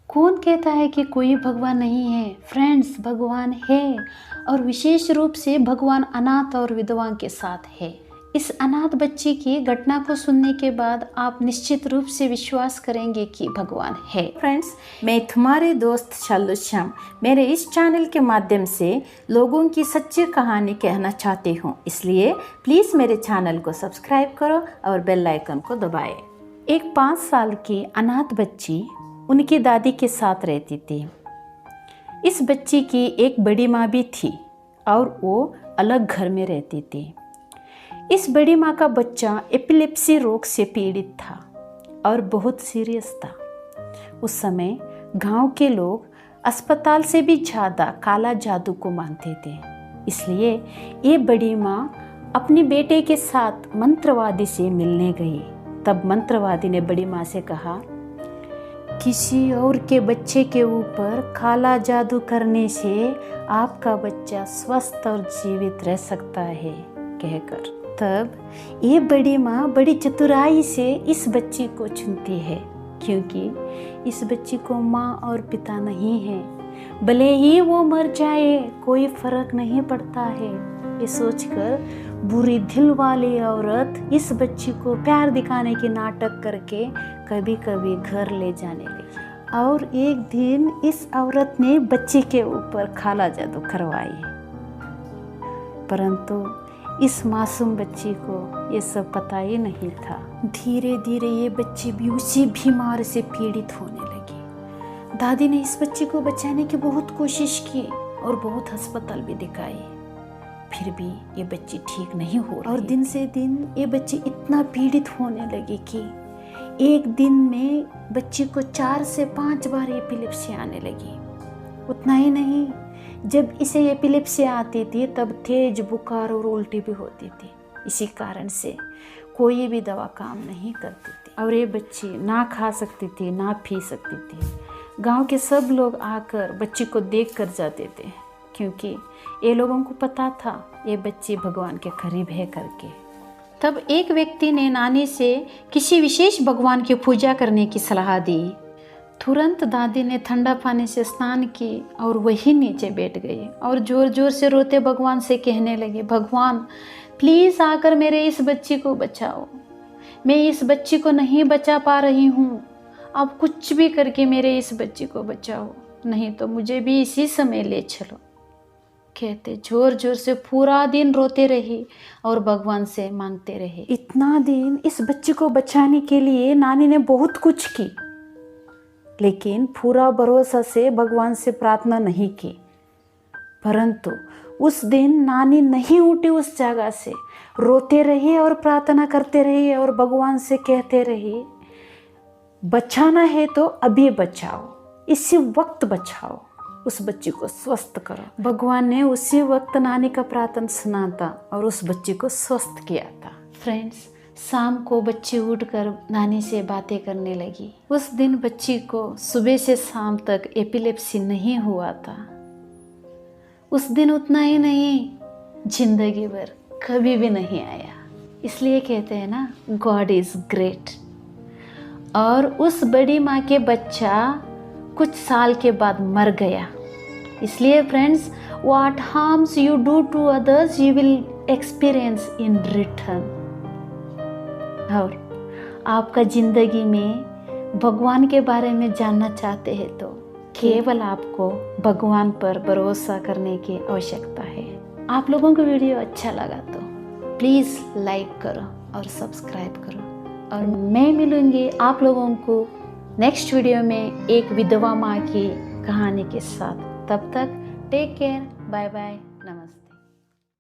कौन कहता है कि कोई भगवान नहीं है? फ्रेंड्स, भगवान है, और विशेष रूप से भगवान अनाथ और विधवा के साथ है। इस अनाथ बच्ची की घटना को सुनने के बाद आप निश्चित रूप से विश्वास करेंगे कि भगवान है। फ्रेंड्स, मैं तुम्हारे दोस्त शालू श्याम मेरे इस चैनल के माध्यम से लोगों की सच्ची कहानी कहना चाहती हूँ, इसलिए प्लीज़ मेरे चैनल को सब्सक्राइब करो और बेल आइकन को दबाएं। एक 5 साल की अनाथ बच्ची उनकी दादी के साथ रहती थी। इस बच्ची की एक बड़ी माँ भी थी और वो अलग घर में रहती थी। इस बड़ी माँ का बच्चा एपिलेप्सी रोग से पीड़ित था और बहुत सीरियस था। उस समय गांव के लोग अस्पताल से भी ज़्यादा काला जादू को मानते थे। इसलिए ये बड़ी माँ अपने बेटे के साथ मंत्रवादी से मिलने गई। तब मंत्रवादी ने बड़ी माँ से कहा, किसी और के बच्चे के ऊपर काला जादू करने से आपका बच्चा स्वस्थ और जीवित रह सकता है कहकर। तब ये बड़ी माँ बड़ी चतुराई से इस बच्ची को चुनती है, क्योंकि इस बच्ची को माँ और पिता नहीं है। भले ही वो मर जाए कोई फर्क नहीं पड़ता है, ये सोचकर बुरी दिल वाली औरत इस बच्ची को प्यार दिखाने की नाटक करके कभी कभी घर ले जाने लगी। और एक दिन इस औरत ने बच्चे के ऊपर काला जादू करवाई, परंतु इस मासूम बच्ची को ये सब पता ही नहीं था। धीरे धीरे ये बच्ची भी उसी बीमारी से पीड़ित होने लगी। दादी ने इस बच्ची को बचाने की बहुत कोशिश की और बहुत अस्पताल भी दिखाई, फिर भी ये बच्ची ठीक नहीं हो रही। और दिन से दिन ये बच्ची इतना पीड़ित होने लगी कि एक दिन में बच्ची को 4 से 5 बार एपिलेप्सी आने लगी। उतना ही नहीं, जब इसे एपिलेप्सी आती थी तब तेज बुखार और उल्टी भी होती थी। इसी कारण से कोई भी दवा काम नहीं करती थी और ये बच्ची ना खा सकती थी ना पी सकती थी। गांव के सब लोग आकर बच्ची को देख कर जाते थे, क्योंकि ये लोगों को पता था ये बच्ची भगवान के करीब है करके। तब एक व्यक्ति ने नानी से किसी विशेष भगवान की पूजा करने की सलाह दी। तुरंत दादी ने ठंडा पानी से स्नान की और वही नीचे बैठ गई और जोर जोर से रोते भगवान से कहने लगे, भगवान प्लीज़ आकर मेरे इस बच्ची को बचाओ। मैं इस बच्ची को नहीं बचा पा रही हूँ, आप कुछ भी करके मेरे इस बच्ची को बचाओ, नहीं तो मुझे भी इसी समय ले चलो। कहते जोर जोर से पूरा दिन रोते रही और भगवान से मांगते रहे। इतना दिन इस बच्ची को बचाने के लिए नानी ने बहुत कुछ की, लेकिन पूरा भरोसा से भगवान से प्रार्थना नहीं की। परंतु उस दिन नानी नहीं उठी उस जगह से, रोते रही और प्रार्थना करते रही और भगवान से कहते रही, बचाना है तो अभी बचाओ, इसी वक्त बचाओ, उस बच्ची को स्वस्थ करो। भगवान ने उसी वक्त नानी का प्रार्थना सुना था और उस बच्ची को स्वस्थ किया था। फ्रेंड्स, शाम को बच्ची उठकर नानी से बातें करने लगी। उस दिन बच्ची को सुबह से शाम तक एपिलेप्सी नहीं हुआ था। उस दिन उतना ही नहीं, जिंदगी भर कभी भी नहीं आया। इसलिए कहते हैं ना, गॉड इज ग्रेट। और उस बड़ी माँ के बच्चा कुछ साल के बाद मर गया। इसलिए friends, what harms you do to others you will experience in return. और आपका जिंदगी में भगवान के बारे में जानना चाहते हैं तो केवल आपको भगवान पर भरोसा करने की आवश्यकता है। आप लोगों को वीडियो अच्छा लगा तो प्लीज़ लाइक करो और सब्सक्राइब करो, और मैं मिलूँगी आप लोगों को नेक्स्ट वीडियो में एक विधवा माँ की कहानी के साथ। तब तक टेक केयर, बाय बाय।